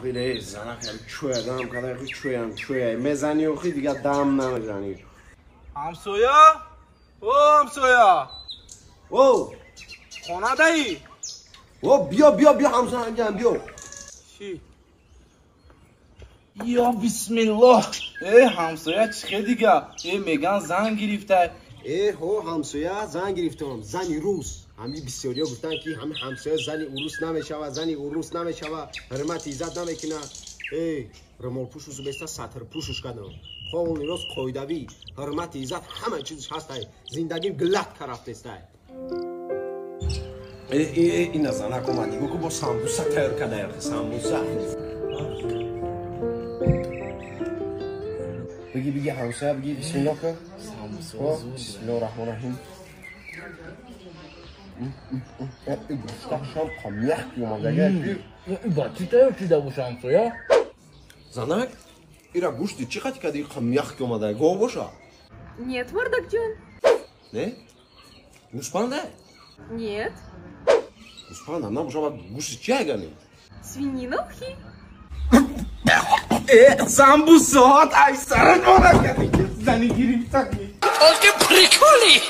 خیلی زنک چوه دم کدای چوه میزنی و خیلی دیگه دم نمیزنی. همسویا؟ او همسویا؟ او خونه دایی؟ او بیا همسویا انجام بیا. چی؟ یا بسم الله. همسویا چیه دیگه؟ میگن زن گرفته. هو همسویا زن گرفتم زنی روس. همین بسیاریا گفتن که همین همسایه زنی عروس نمیشوه زنی عروس نمیشوه حرمت ایزت نمیکنه رمال پوشش بسته سطر پوشش کردم خون روز قایدوی حرمت ایزت همه چیزش هست زندگی گلت کرفت است این زنک اومدی گو که با سامبوسا تیر کرده سامبوسا بگی همسایه بگی بسم الله که سامبوسا بسم الله الرحمن الرحیم Şam kamyak yumurtaya Batita ki de bu şansoya. Zanak, ira guşti çıkat kadi kamyak yumurtaya go boşa. Нет, Вардакджон. Ne? Muspanda? Нет. Muspanda, nam boşa guşti çegani. Свинина хи. Sambusa ay saran ona kadar. Zani girip takmi. Oldu prikoli.